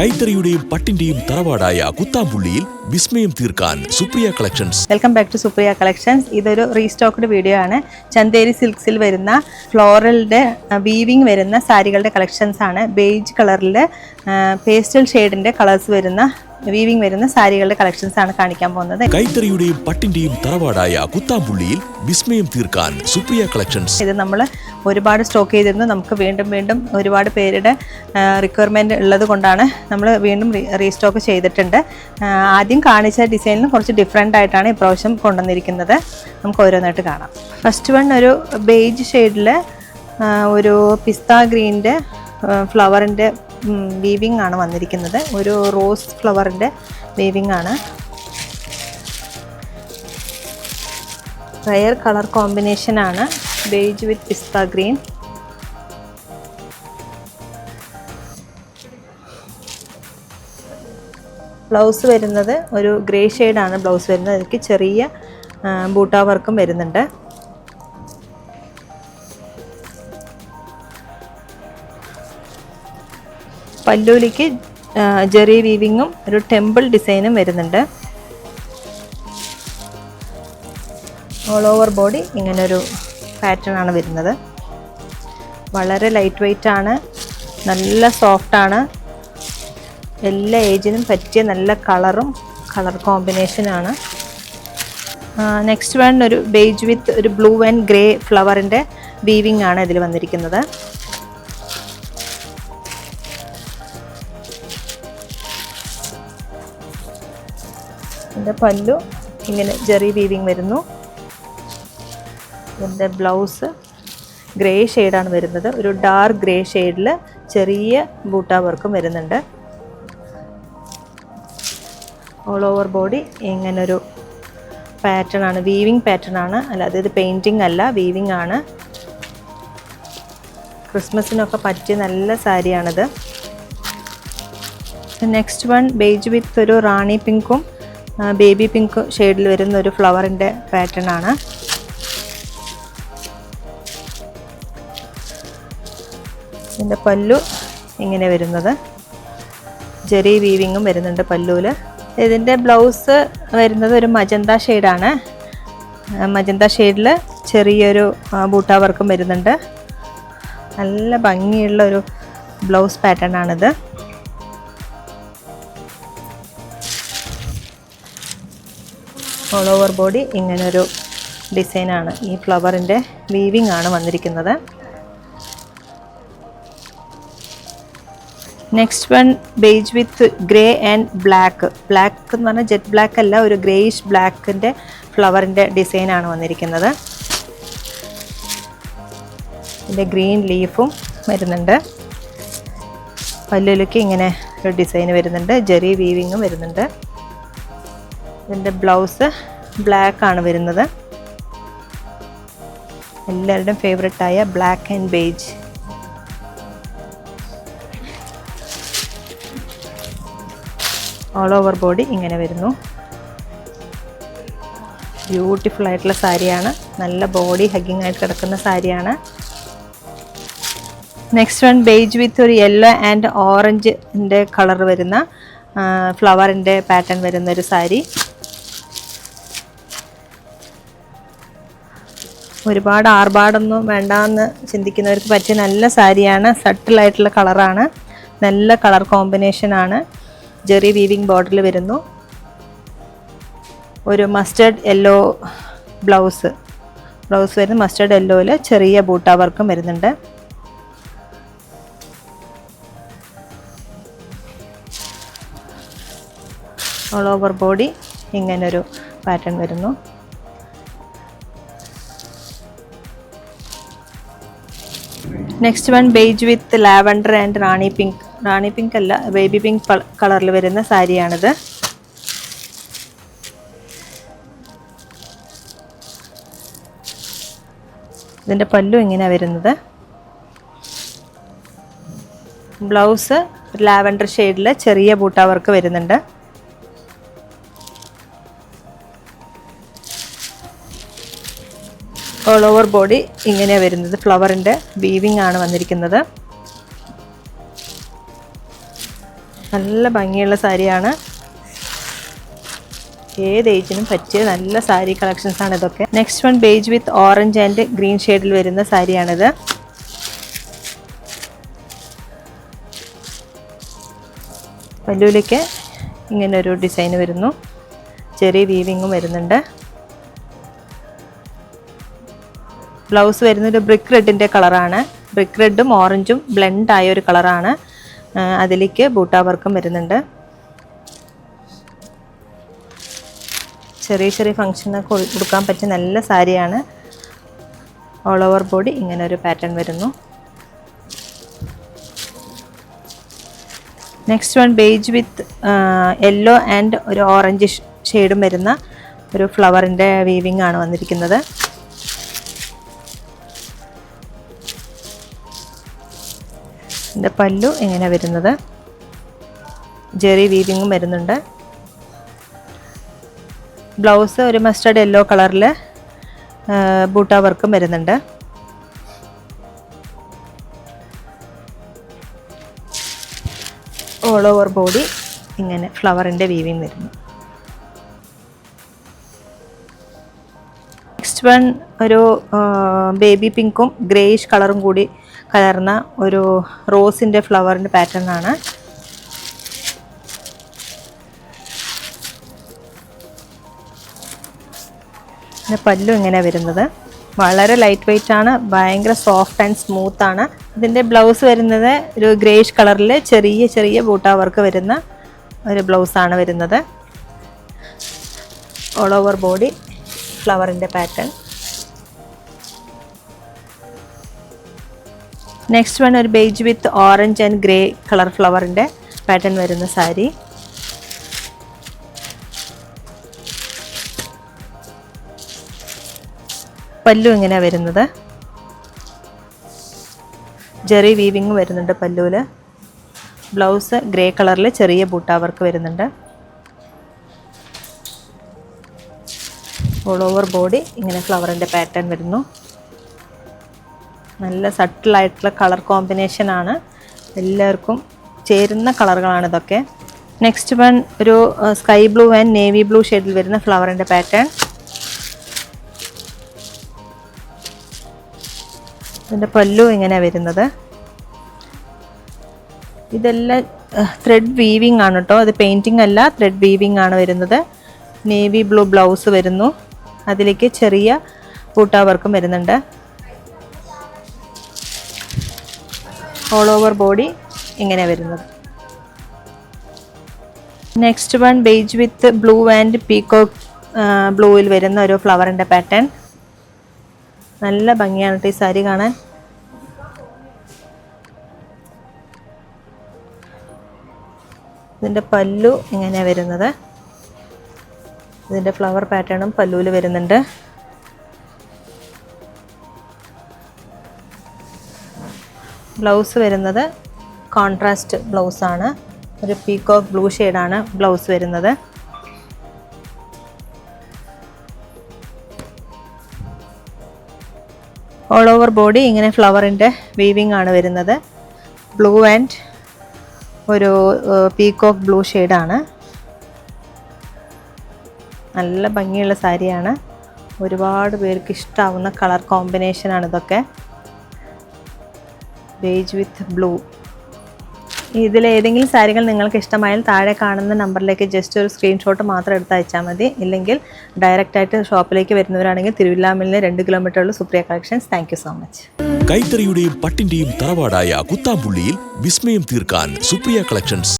കൈത്തറിയുടെയും പട്ടിന്റെയും തറവാടായ കുത്താമ്പുള്ളിയിൽ വിസ്മയം തീർക്കാൻ Supriya collections. Welcome back to Supriya collections. ഇതൊരു റീസ്റ്റോക്ക്ഡ് വീഡിയോ ആണ്. ചന്തേരി സിൽക്സിൽ വരുന്ന ഫ്ലോറലിന്റെ വീവിംഗ് വരുന്ന സാരികളുടെ കളക്ഷൻസ് ആണ്. ബേജ് കളറിൽ പേസ്റ്റൽ ഷെയ്ഡിന്റെ കളേഴ്സ് വരുന്ന വീവിംഗ് വരുന്ന സാരികളുടെ കളക്ഷൻസ് ആണ് കാണിക്കാൻ പോകുന്നത്. കൈത്തറിയുടെയും പട്ടിന്റെയും തറവാടായ കുത്താമ്പുള്ളിയിൽ വിസ്മയം തീർക്കാൻ സുപ്രിയ കളക്ഷൻസ്. ഇത് നമ്മൾ ഒരുപാട് സ്റ്റോക്ക് ചെയ്തിരുന്നു. നമുക്ക് വീണ്ടും ഒരുപാട് പേരുടെ റിക്വയർമെൻറ്റ് ഉള്ളത് കൊണ്ടാണ് നമ്മൾ വീണ്ടും റീസ്റ്റോക്ക് ചെയ്തിട്ടുണ്ട്. ആദ്യം കാണിച്ച ഡിസൈനിൽ കുറച്ച് ഡിഫറെൻ്റ് ആയിട്ടാണ് ഇപ്രാവശ്യം കൊണ്ടുവന്നിരിക്കുന്നത്. നമുക്ക് ഓരോന്നായിട്ട് കാണാം. ഫസ്റ്റ് വൺ ഒരു ബേജ് ഷെയ്ഡിൽ ഒരു പിസ്ത ഗ്രീൻ്റെ ഫ്ലവറിൻ്റെ വീവിംഗ് ആണ് വന്നിരിക്കുന്നത്. ഒരു റോസ് ഫ്ലവറിൻ്റെ വീവിംഗ് ആണ്. റയർ കളർ കോമ്പിനേഷൻ ആണ്. ബേജ് വിത്ത് പിസ്ത ഗ്രീൻ. ബ്ലൗസ് വരുന്നത് ഒരു ഗ്രേ ഷെയ്ഡാണ് ബ്ലൗസ് വരുന്നത്. അതിലേക്ക് ചെറിയ ബൂട്ടാ വർക്കും വരുന്നുണ്ട്. പല്ലൂലിക്ക് ജെറി വീവിങ്ങും ഒരു ടെമ്പിൾ ഡിസൈനും വരുന്നുണ്ട്. ഓൾ ഓവർ ബോഡി ഇങ്ങനൊരു പാറ്റേൺ ആണ് വരുന്നത്. വളരെ ലൈറ്റ് വെയ്റ്റ് ആണ്, നല്ല സോഫ്റ്റാണ്, എല്ലാ ഏജിനും പറ്റിയ നല്ല കളർ കോമ്പിനേഷനാണ്. നെക്സ്റ്റ് വൺ ഒരു ബേജ് വിത്ത് ഒരു ബ്ലൂ ആൻഡ് ഗ്രേ ഫ്ലവറിൻ്റെ വീവിംഗ് ആണ് ഇതിൽ വന്നിരിക്കുന്നത്. ഇതിൻ്റെ പല്ലു ഇങ്ങനെ ജെറി വീവിങ് വരുന്നു. ഇതിൻ്റെ ബ്ലൗസ് ഗ്രേ ഷെയ്ഡാണ് വരുന്നത്. ഒരു ഡാർക്ക് ഗ്രേ ഷെയ്ഡിൽ ചെറിയ ബൂട്ടാ വർക്കും വരുന്നുണ്ട്. ഓൾ ഓവർ ബോഡി ഇങ്ങനൊരു പാറ്റേൺ ആണ്, വീവിങ് പാറ്റേൺ ആണ്. അല്ലാതെ ഇത് പെയിൻറ്റിങ് അല്ല, വീവിങ് ആണ്. ക്രിസ്മസിനൊക്കെ പറ്റിയ നല്ല സാരിയാണിത്. നെക്സ്റ്റ് വൺ ബേജ് വിത്ത് ഒരു റാണി പിങ്കും ബേബി പിങ്ക് ഷെയ്ഡിൽ വരുന്ന ഒരു ഫ്ലവറിൻ്റെ പാറ്റേൺ ആണ്. ഇതിൻ്റെ പല്ലു ഇങ്ങനെ വരുന്നത്. ജെറി വീവിങ്ങും വരുന്നുണ്ട് പല്ലുവിൽ. ഇതിൻ്റെ ബ്ലൗസ് വരുന്നത് ഒരു മജന്ത ഷെയ്ഡാണ്. മജന്ത ഷെയ്ഡിൽ ചെറിയൊരു ബൂട്ടാ വർക്കും വരുന്നുണ്ട്. നല്ല ഭംഗിയുള്ള ഒരു ബ്ലൗസ് പാറ്റേൺ ആണിത്. ഓൾ ഓവർ ബോഡി ഇങ്ങനൊരു ഡിസൈനാണ്. ഈ ഫ്ലവറിൻ്റെ വീവിംഗ് ആണ് വന്നിരിക്കുന്നത്. Next one beige with grey and black എന്ന് പറഞ്ഞാൽ ജെറ്റ് ബ്ലാക്ക് അല്ല, ഒരു ഗ്രേയിഷ് ബ്ലാക്കിൻ്റെ ഫ്ലവറിൻ്റെ ഡിസൈനാണ് വന്നിരിക്കുന്നത്. ഇതിൻ്റെ ഗ്രീൻ ലീഫും വരുന്നുണ്ട്. പല്ലുലേക്ക് ഇങ്ങനെ ഒരു ഡിസൈൻ വരുന്നുണ്ട്. ജെറി വീവിങ്ങും വരുന്നുണ്ട്. ഇതിൻ്റെ ബ്ലൗസ് ബ്ലാക്ക് ആണ് വരുന്നത്. എല്ലാവരുടെയും ഫേവറേറ്റായ black and beige. All over body ഇങ്ങനെ വരുന്നു. ബ്യൂട്ടിഫുൾ ആയിട്ടുള്ള സാരിയാണ്. നല്ല ബോഡി ഹഗ്ഗിങ് ആയിട്ട് കിടക്കുന്ന സാരിയാണ്. നെക്സ്റ്റ് വൺ ബേജ് വിത്ത് ഒരു യെല്ലോ ആൻഡ് ഓറഞ്ചിൻ്റെ കളർ വരുന്ന ഫ്ലവറിൻ്റെ പാറ്റേൺ വരുന്നൊരു സാരി. ഒരുപാട് ആർഭാടൊന്നും വേണ്ടാന്ന് ചിന്തിക്കുന്നവർക്ക് പറ്റിയ നല്ല സാരിയാണ്. സട്ടിലായിട്ടുള്ള കളറാണ്, നല്ല കളർ കോമ്പിനേഷനാണ്. ജെറി വീവിങ് ബോർഡറിൽ വരുന്നു. ഒരു മസ്റ്റേർഡ് യെല്ലോ ബ്ലൗസ് വരുന്ന മസ്റ്റേർഡ് യെല്ലോയിൽ ചെറിയ ബൂട്ടാ വർക്കും വരുന്നുണ്ട്. ഓൾ ഓവർ ബോഡി ഇങ്ങനൊരു പാറ്റേൺ വരുന്നു. Next one beige with lavender and Rani pink അല്ല, ബേബി പിങ്ക് കളറിൽ വരുന്ന സാരിയാണിത്. ഇതിൻ്റെ പല്ലു ഇങ്ങനെയാണ് വരുന്നത്. ബ്ലൗസ് ലാവൻഡർ ഷെയ്ഡിൽ ചെറിയ ബൂട്ടാ വർക്ക് വരുന്നുണ്ട്. ഓൾ ഓവർ ബോഡി ഇങ്ങനെയാണ് വരുന്നത്. ഫ്ലവറിൻ്റെ വീവിംഗ് ആണ് വന്നിരിക്കുന്നത്. നല്ല ഭംഗിയുള്ള സാരിയാണ്. ഏത് ഏജിനും പറ്റിയ നല്ല സാരി കളക്ഷൻസ് ആണ് ഇതൊക്കെ. Next one beige with orange and green ഷെയ്ഡിൽ വരുന്ന സാരിയാണിത്. പല്ലുവിലേക്ക് ഇങ്ങനെ ഒരു ഡിസൈൻ വരുന്നു. ചെറിയ വീവിങ്ങും വരുന്നുണ്ട്. ബ്ലൗസ് വരുന്നത് ബ്രിക്ക് റെഡിൻ്റെ കളറാണ്. ബ്രിക്ക് റെഡും ഓറഞ്ചും ബ്ലെൻഡ് ആയ ഒരു കളറാണ്. അതിലേക്ക് ബൂട്ടാ വർക്കും വരുന്നുണ്ട്. ചെറിയ ചെറിയ ഫങ്ഷനൊക്കെ കൊടുക്കാൻ പറ്റിയ നല്ല സാരിയാണ്. ഓൾ ഓവർ ബോഡി ഇങ്ങനെ ഒരു പാറ്റേൺ വരുന്നു. Next one beige with yellow and ഒരു ഓറഞ്ച് ഷെയ്ഡും വരുന്ന ഒരു ഫ്ലവറിൻ്റെ വീവിങ് ആണ് വന്നിരിക്കുന്നത്. ഇതിൻ്റെ പല്ലു ഇങ്ങനെ വരുന്നത്. ജെറി വീവിങ്ങും വരുന്നുണ്ട്. ബ്ലൗസ് ഒരു മസ്റ്റർഡ് യെല്ലോ കളറിൽ ബൂട്ടാ വർക്കും വരുന്നുണ്ട്. ഓൾ ഓവർ ബോഡി ഇങ്ങനെ ഫ്ലവറിൻ്റെ വീവിങ് വരുന്നു. നെക്സ്റ്റ് വൺ ഒരു ബേബി പിങ്കും ഗ്രേയിഷ് കളറും കൂടി കലർന്ന ഒരു റോസിൻ്റെ ഫ്ലവറിൻ്റെ പാറ്റേൺ ആണ്. പല്ലു ഇങ്ങനെ വരുന്നത്. വളരെ ലൈറ്റ് വെയ്റ്റ് ആണ്. ഭയങ്കര സോഫ്റ്റ് ആൻഡ് സ്മൂത്ത് ആണ്. ഇതിൻ്റെ ബ്ലൗസ് വരുന്നത് ഒരു ഗ്രേയിഷ് കളറിൽ ചെറിയ ചെറിയ ബൂട്ടാ വർക്ക് വരുന്ന ഒരു ബ്ലൗസാണ് വരുന്നത്. ഓൾ ഓവർ ബോഡി ഫ്ലവറിൻ്റെ പാറ്റേൺ. നെക്സ്റ്റ് വൺ ഒരു beige with orange and grey colour ഫ്ലവറിൻ്റെ പാറ്റേൺ വരുന്ന സാരി. പല്ലു ഇങ്ങനെയാണ് വരുന്നത്. ജെറി വീവിങ് വരുന്നുണ്ട് പല്ലുവിൽ. ബ്ലൗസ് ഗ്രേ കളറിൽ ചെറിയ ബൂട്ടാ വർക്ക് വരുന്നുണ്ട്. ഓൾ ഓവർ ബോഡി ഇങ്ങനെ ഫ്ലവറിൻ്റെ പാറ്റേൺ വരുന്നു. നല്ല സട്ടിലായിട്ടുള്ള കളർ കോമ്പിനേഷനാണ്. എല്ലാവർക്കും ചേരുന്ന കളറുകളാണ് ഇതൊക്കെ. നെക്സ്റ്റ് വൺ ഒരു sky blue and navy blue ഷെയ്ഡിൽ വരുന്ന ഫ്ലവറിൻ്റെ പാറ്റേൺ. ഇതിൻ്റെ പല്ലു ഇങ്ങനെയാണ് വരുന്നത്. ഇതെല്ലാം ത്രെഡ് വീവിങ് ആണ് കേട്ടോ. അത് പെയിൻറ്റിങ് അല്ല, ത്രെഡ് വീവിങ് ആണ് വരുന്നത്. നേവി ബ്ലൂ ബ്ലൗസ് വരുന്നു. അതിലേക്ക് ചെറിയ ബൂട്ടാ വർക്കും വരുന്നുണ്ട്. ഓൾ ഓവർ ബോഡി ഇങ്ങനെ വരുന്നത്. Next one beige with blue and peacock ബ്ലൂവിൽ വരുന്ന ഒരു ഫ്ലവറിൻ്റെ പാറ്റേൺ. നല്ല ഭംഗിയാണ് കേട്ടോ ഈ സാരി കാണാൻ. ഇതിൻ്റെ പല്ലു ഇങ്ങനെയാണ് വരുന്നത്. ഇതിൻ്റെ ഫ്ലവർ പാറ്റേണും പല്ലുവിൽ വരുന്നുണ്ട്. ബ്ലൗസ് വരുന്നത് കോൺട്രാസ്റ്റ് ബ്ലൗസാണ്. ഒരു പീകോക്ക് ബ്ലൂ ഷെയ്ഡാണ് ബ്ലൗസ് വരുന്നത്. ഓൾ ഓവർ ബോഡി ഇങ്ങനെ ഫ്ലവറിൻ്റെ വീവിങ് ആണ് വരുന്നത്. ബ്ലൂ ആൻഡ് ഒരു പീകോക്ക് ബ്ലൂ ഷെയ്ഡാണ്. നല്ല ഭംഗിയുള്ള സാരിയാണ്. ഒരുപാട് പേർക്ക് ഇഷ്ടമാവുന്ന കളർ കോമ്പിനേഷനാണ് ഇതൊക്കെ. Beige with blue. ഇതിലേതെങ്കിലും സാരികൾ നിങ്ങൾക്ക് ഇഷ്ടമായാൽ താഴെ കാണുന്ന നമ്പറിലേക്ക് ജസ്റ്റ് ഒരു സ്ക്രീൻഷോട്ട് മാത്രം എടുത്ത് അയച്ചാൽ മതി. ഇല്ലെങ്കിൽ ഡയറക്റ്റായിട്ട് ഷോപ്പിലേക്ക് വരുന്നവരാണെങ്കിൽ തിരുവില്ലാമലിന് 2 കിലോമീറ്ററുള്ള Supriya collections. Thank you so much. കൈത്തറിയുടെയും പട്ടിന്റെയും തറവാടായ കുത്താമ്പുള്ളിയിൽ വിസ്മയം തീർക്കാൻ സുപ്രിയ കളക്ഷൻസ്.